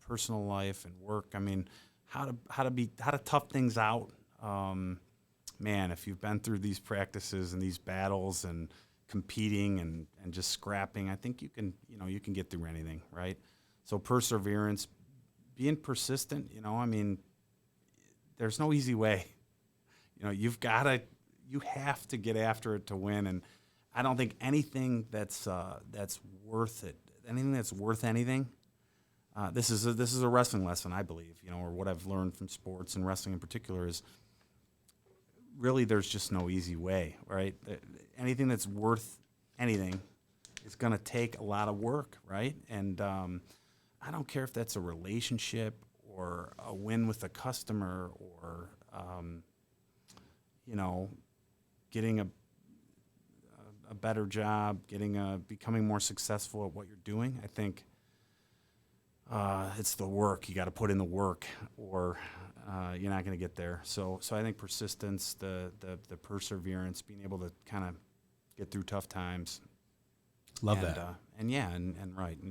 personal life and work. I mean, how to tough things out. Man, if you've been through these practices and these battles and competing and just scrapping, I think you can get through anything, right? So perseverance, being persistent. I mean, there's no easy way. You have to get after it to win, and I don't think anything that's worth it. Anything that's worth anything. This is a wrestling lesson, I believe, or what I've learned from sports and wrestling in particular is really there's just no easy way, right? Anything that's worth anything is going to take a lot of work, right? And I don't care if that's a relationship or a win with a customer or, getting a better job, becoming more successful at what you're doing. I think it's the work. You got to put in the work, or you're not going to get there. So I think persistence, the perseverance, being able to kind of get through tough times. Love that. And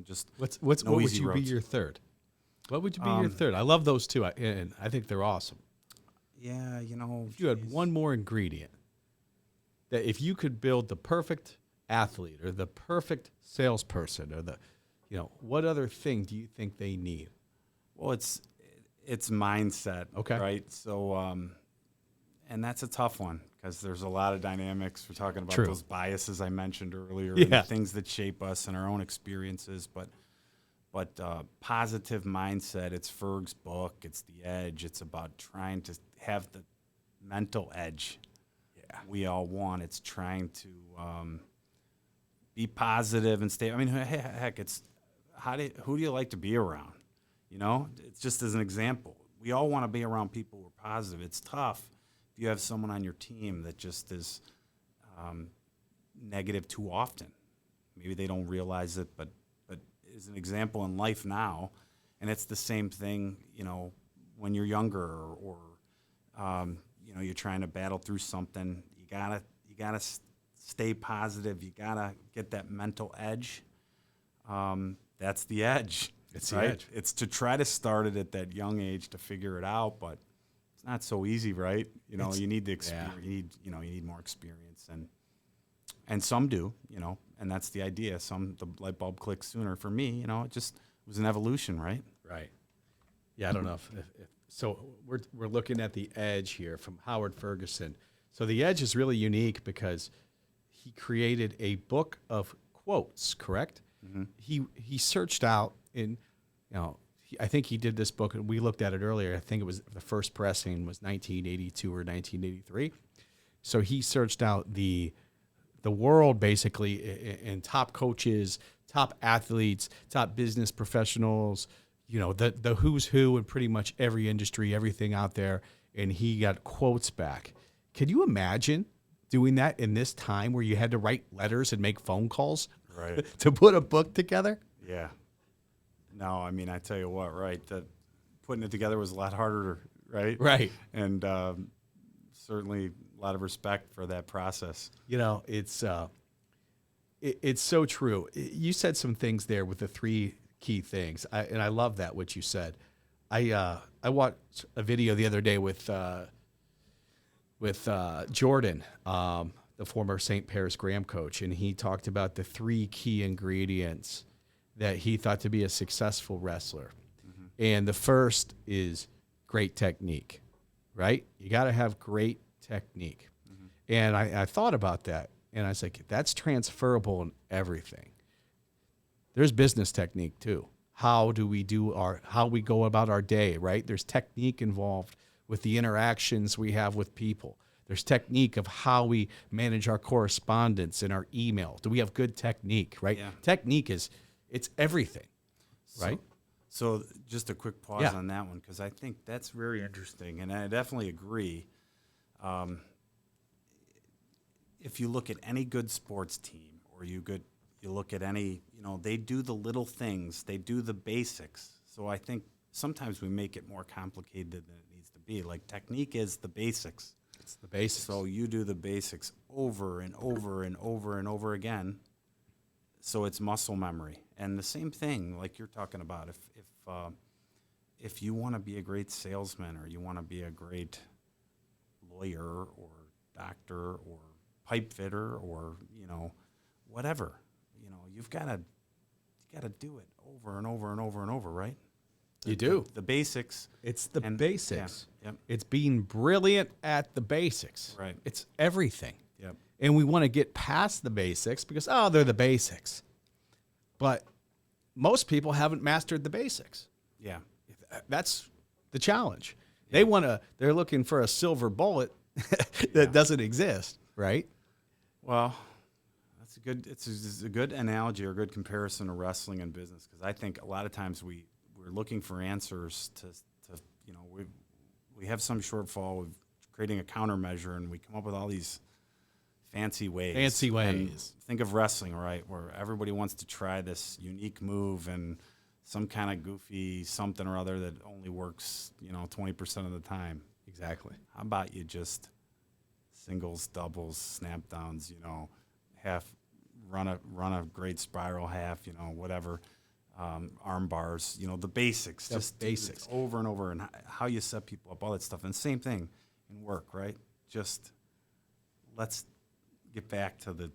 just what would you be your third? What would you be your third? I love those two, and I think they're awesome. Yeah, if you had one more ingredient, that if you could build the perfect athlete or the perfect salesperson or what other thing do you think they need? Well, it's mindset, okay, right? So, and that's a tough one because there's a lot of dynamics. We're talking about those biases I mentioned earlier, and the things that shape us and our own experiences. But positive mindset. It's Ferg's book. It's The Edge. It's about trying to have the mental edge. We all want. It's trying to be positive and stay. I mean, heck, it's who do you like to be around? It's just as an example. We all want to be around people who are positive. It's tough if you have someone on your team that just is negative too often. Maybe they don't realize it, but is an example in life now, and it's the same thing. When you're younger or you're trying to battle through something, you gotta stay positive. You gotta get that mental edge. That's the edge. It's right? The edge. It's to try to start it at that young age to figure it out, but it's not so easy, right? You need the experience. You need more experience, and some do, and that's the idea. The light bulb clicks sooner. For me, it just was an evolution, right? Right. Yeah, I don't know if so. We're looking at The Edge here from Howard Ferguson. So The Edge is really unique because he created a book of quotes. Correct. Mm-hmm. He searched out I think he did this book, and we looked at it earlier. I think it was the first pressing was 1982 or 1983. So he searched out the world basically, and top coaches, top athletes, top business professionals, the who's who in pretty much every industry, everything out there, and he got quotes back. Can you imagine doing that in this time where you had to write letters and make phone calls to put a book together? Yeah. No, I mean, I tell you what, right? Putting it together was a lot harder right? Right. And certainly a lot of respect for that process. You know, it's so true. You said some things there with the three key things, and I love that what you said. I watched a video the other day with Jordan, the former St. Paris Graham coach, and he talked about the three key ingredients that he thought to be a successful wrestler. Mm-hmm. And the first is great technique, right? You got to have great technique. Mm-hmm. And I thought about that, and I was like, that's transferable in everything. There's business technique too. How we go about our day, right? There's technique involved with the interactions we have with people. There's technique of how we manage our correspondence and our email. Do we have good technique, right? Yeah. Technique it's everything, right? So just a quick pause on that one, because I think that's very interesting, and I definitely agree. If you look at any good sports team, or you look at any, they do the little things, they do the basics. So I think sometimes we make it more complicated than it needs to be. Like, technique is the basics. It's the basics. So you do the basics over and over and over and over again. So it's muscle memory. And the same thing, like you're talking about, if you want to be a great salesman, or you want to be a great lawyer or doctor or pipe fitter, or whatever, you've got to do it over and over and over and over, right? You do. The basics. It's the basics. Yeah, yep. It's being brilliant at the basics. Right. It's everything. Yep. And we want to get past the basics because, they're the basics. But most people haven't mastered the basics. Yeah. That's the challenge. Yeah. They're looking for a silver bullet that doesn't exist, right? Well, it's a good analogy or a good comparison to wrestling and business, because I think a lot of times we're looking for answers to we have some shortfall with creating a countermeasure, and we come up with all these fancy ways. And think of wrestling, right, where everybody wants to try this unique move and some kind of goofy something or other that only works, 20% of the time. Exactly. How about you just singles, doubles, snap downs, half run a great spiral half, whatever, arm bars, the basics, just basics over and over, and how you set people up, all that stuff. And same thing in work, right? Just let's get back to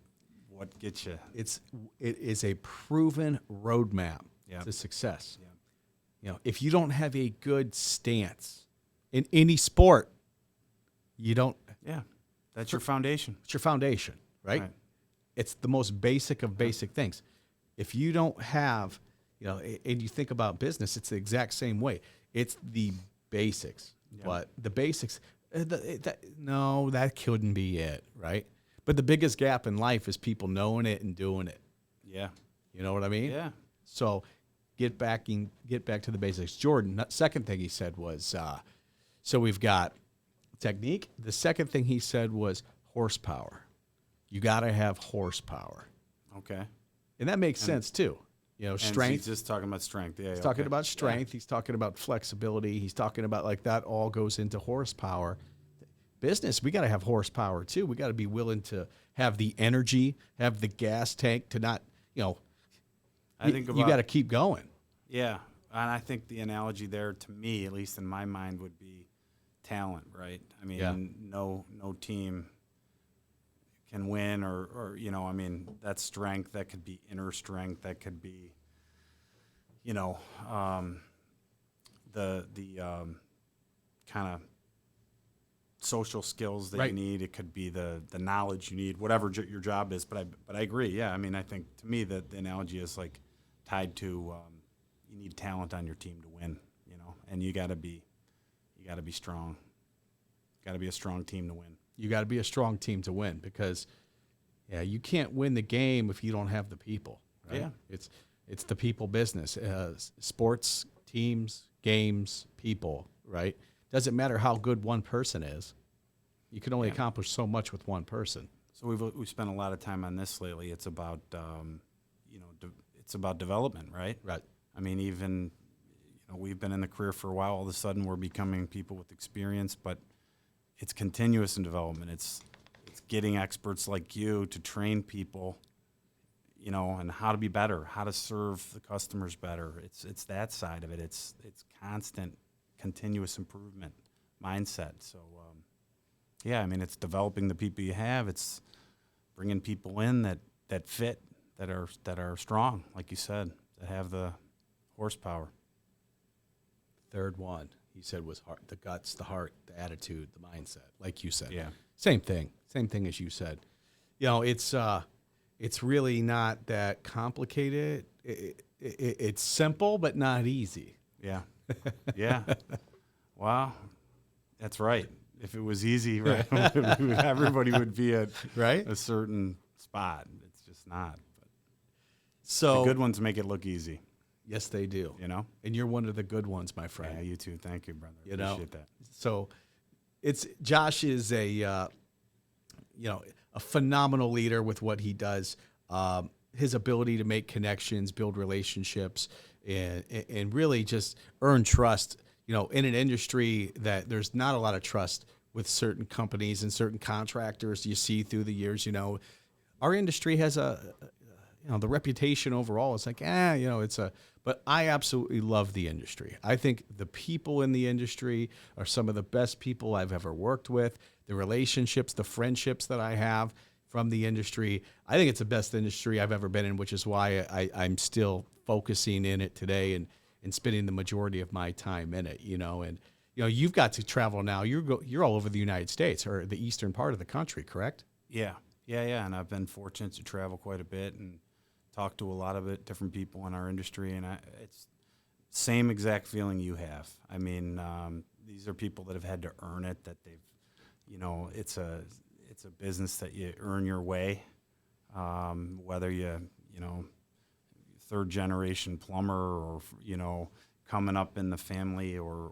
what gets you. It is a proven roadmap to success. Yep. If you don't have a good stance in any sport, you don't. Yeah, that's your foundation. It's your foundation, right? It's the most basic of basic things. If you don't have, and you think about business, it's the exact same way. It's the basics, but the basics, that couldn't be it, right? But the biggest gap in life is people knowing it and doing it. Yeah. You know what I mean? Yeah. So get back to the basics. Jordan, second thing he said was, so we've got technique. The second thing he said was horsepower. You got to have horsepower. Okay. And that makes sense too. Strength. He's just talking about strength. Yeah. He's talking about strength. Yeah. He's talking about flexibility. He's talking about that all goes into horsepower. Business, we got to have horsepower too. We got to be willing to have the energy, have the gas tank to not, I think you got to keep going. Yeah. And I think the analogy there, to me, at least in my mind, would be talent, right? I mean, no team can win or that's strength. That could be inner strength. That could be, the kind of social skills that you need. It could be the knowledge you need, whatever your job is. But I agree. Yeah. I mean, I think to me that the analogy is like tied to you need talent on your team to win, and you got to be strong. Got to be a strong team to win. You got to be a strong team to win because, you can't win the game if you don't have the people. Right? Yeah, it's the people business. Sports, teams, games, people. Right? Doesn't matter how good one person is. You can only accomplish so much with one person. So we've spent a lot of time on this lately. It's about it's about development, right? Right. I mean, even we've been in the career for a while. All of a sudden, we're becoming people with experience, but it's continuous in development. It's getting experts like you to train people, and how to be better, how to serve the customers better. It's that side of it. It's constant, continuous improvement mindset. So, it's developing the people you have. It's bringing people in that fit, that are strong, like you said, that have the horsepower. Third one, he said, was heart, the guts, the heart, the attitude, the mindset, like you said. Yeah. Same thing as you said. It's really not that complicated. It's simple, but not easy. Yeah. Yeah. Wow. That's right. If it was easy, right, everybody would be at right a certain spot. It's just not. But so the good ones make it look easy. Yes, they do. And you're one of the good ones, my friend. Yeah, you too. Thank you, brother. Appreciate that. So, Josh is a phenomenal leader with what he does. His ability to make connections, build relationships, and really just earn trust. In an industry that there's not a lot of trust with certain companies and certain contractors you see through the years. Our industry has the reputation overall is like, but I absolutely love the industry. I think the people in the industry are some of the best people I've ever worked with. The relationships, the friendships that I have from the industry, I think it's the best industry I've ever been in, which is why I'm still focusing in it today and spending the majority of my time in it, and you've got to travel now. You're all over the United States or the eastern part of the country, correct? Yeah. And I've been fortunate to travel quite a bit and talk to a lot of different people in our industry, and it's same exact feeling you have. I mean, these are people that have had to earn it. That they've, it's a business that you earn your way, whether you third generation plumber or coming up in the family or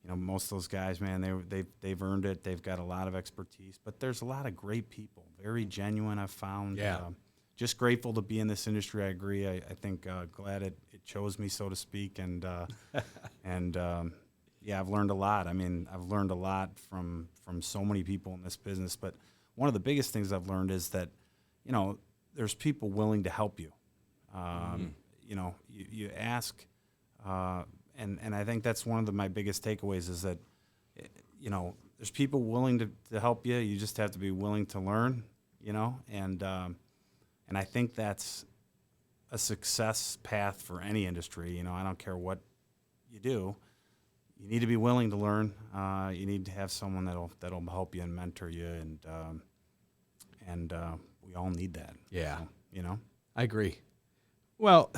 most of those guys, man, they've earned it. They've got a lot of expertise, but there's a lot of great people, very genuine. I've found. Yeah. Just grateful to be in this industry. I agree. I think glad it chose me, so to speak, and I've learned a lot. I mean, I've learned a lot from so many people in this business. But one of the biggest things I've learned is that there's people willing to help you. You ask, and I think that's one of my biggest takeaways is that, there's people willing to help you. You just have to be willing to learn, and I think that's a success path for any industry. I don't care what you do. You need to be willing to learn. You need to have someone that'll help you and mentor you, and we all need that. Yeah. So, I agree. Well,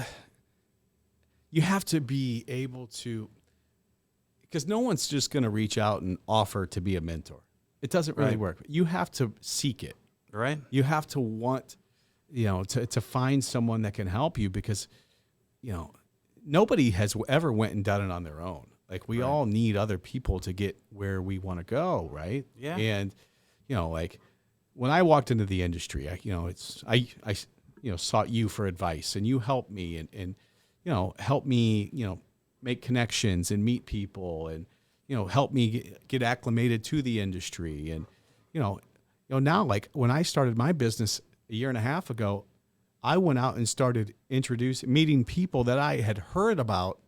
you have to be able to, because no one's just going to reach out and offer to be a mentor. It doesn't really work. You have to seek it. Right. You have to want, to find someone that can help you because, nobody has ever went and done it on their own. Like we all need other people to get where we want to go. Right. Yeah. And, like when I walked into the industry, I sought you for advice and you helped me and help me, make connections and meet people and, help me get acclimated to the industry. And, now like when I started my business a year and a half ago, I went out and started meeting people that I had heard about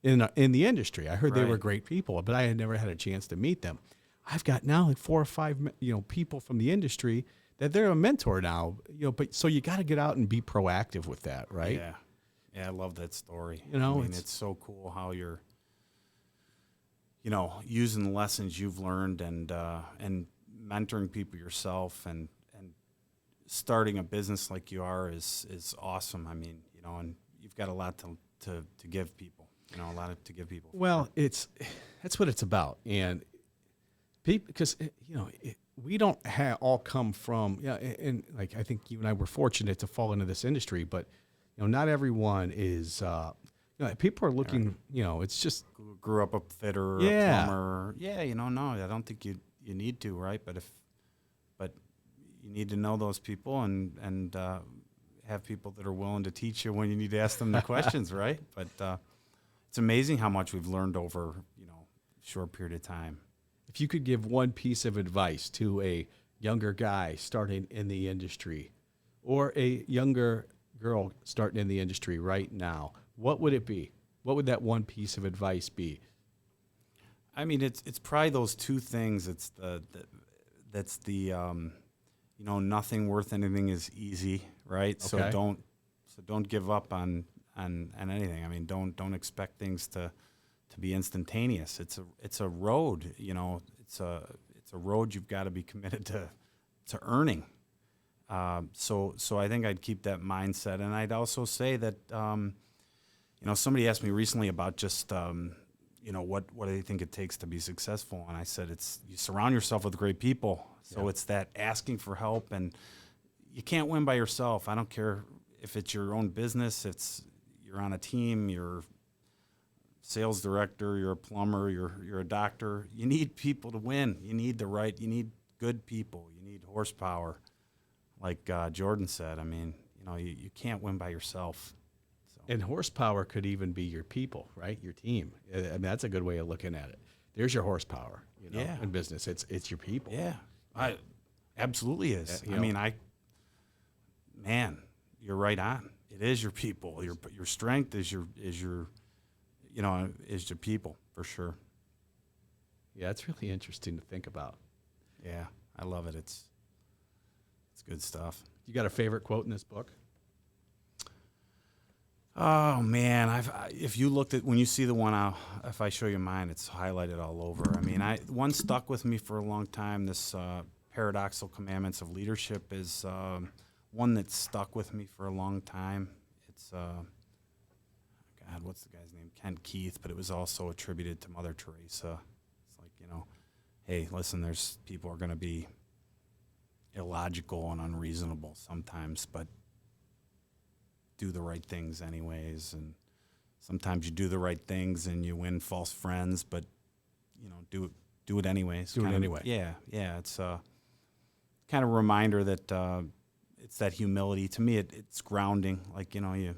in the industry. I heard they were great people, but I had never had a chance to meet them. I've got now like 4 or 5, people from the industry that they're a mentor now, but so you got to get out and be proactive with that. Right. Yeah. Yeah. I love that story. It's so cool how you're, using the lessons you've learned and mentoring people yourself and starting a business like you are is awesome. I mean, and you've got a lot to give people, to give people. Well, that's what it's about. And people, because, we don't all come from, and like, I think you and I were fortunate to fall into this industry, but, not everyone is, people are looking, it's just. Grew up a fitter, a plumber. Yeah, no, I don't think you need to, right? But you need to know those people and have people that are willing to teach you when you need to ask them the questions, right? But it's amazing how much we've learned over, a short period of time. If you could give one piece of advice to a younger guy starting in the industry or a younger girl starting in the industry right now, what would it be? What would that one piece of advice be? I mean, it's probably those two things. It's that's the nothing worth anything is easy, right? Okay. So don't give up on anything. I mean, don't expect things to be instantaneous. It's a road, it's a road you've got to be committed to earning. So I think I'd keep that mindset, and I'd also say that somebody asked me recently about just what do they think it takes to be successful, and I said you surround yourself with great people. So it's that asking for help, and you can't win by yourself. I don't care if it's your own business, you're on a team, you're sales director, you're a plumber, you're a doctor. You need people to win. You need good people. You need horsepower, like Jordan said. I mean, you can't win by yourself. So. And horsepower could even be your people, right? Your team. I mean, that's a good way of looking at it. There's your horsepower, in business. It's your people. Yeah, I absolutely is. You're right on. It is your people. Your strength is your people, for sure. Yeah, it's really interesting to think about. Yeah, I love it. It's good stuff. You got a favorite quote in this book? Oh man, if you looked at when you see the one, if I show you mine, it's highlighted all over. I mean, one stuck with me for a long time. This Paradoxical Commandments of Leadership is one that stuck with me for a long time. It's what's the guy's name? Kent Keith, but it was also attributed to Mother Teresa. It's like, hey, listen, there's people are going to be illogical and unreasonable sometimes, but do the right things anyways. And sometimes you do the right things and you win false friends, but do it anyways. Do it anyway. Yeah. It's a kind of reminder that it's that humility. To me, it's grounding. Like it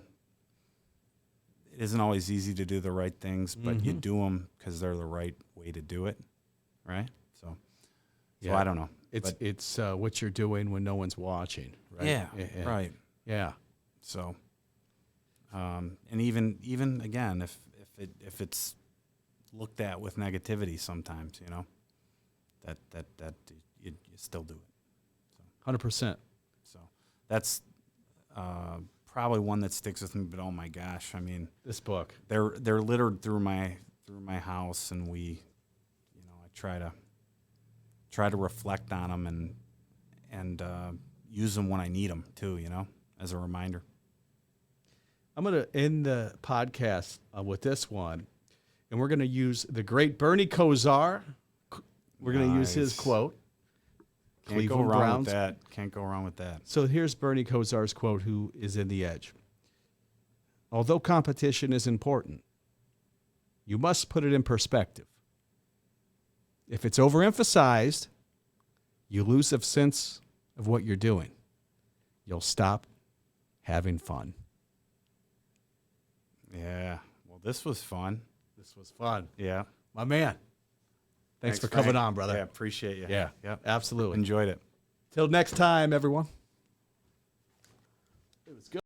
isn't always easy to do the right things, but you do them because they're the right way to do it, right? So I don't know. It's what you're doing when no one's watching, right? Yeah, right. Yeah. So, and even again, if it's looked at with negativity, sometimes that you still do it. 100%. So that's probably one that sticks with me. But oh my gosh, I mean, this book, they're littered through my house, and I try to reflect on them and use them when I need them too, as a reminder. I'm going to end the podcast with this one, and we're going to use the great Bernie Kosar. We're going to use his quote. Can't go wrong with that. Can't go wrong with that. So here's Bernie Kosar's quote, who is in The Edge. Although competition is important, you must put it in perspective. If it's overemphasized, you lose a sense of what you're doing. You'll stop having fun. Yeah. Well, this was fun. This was fun. Yeah. My man. Thanks for coming on, brother. Yeah, appreciate you. Yeah, absolutely. Enjoyed it. Till next time, everyone. It was good.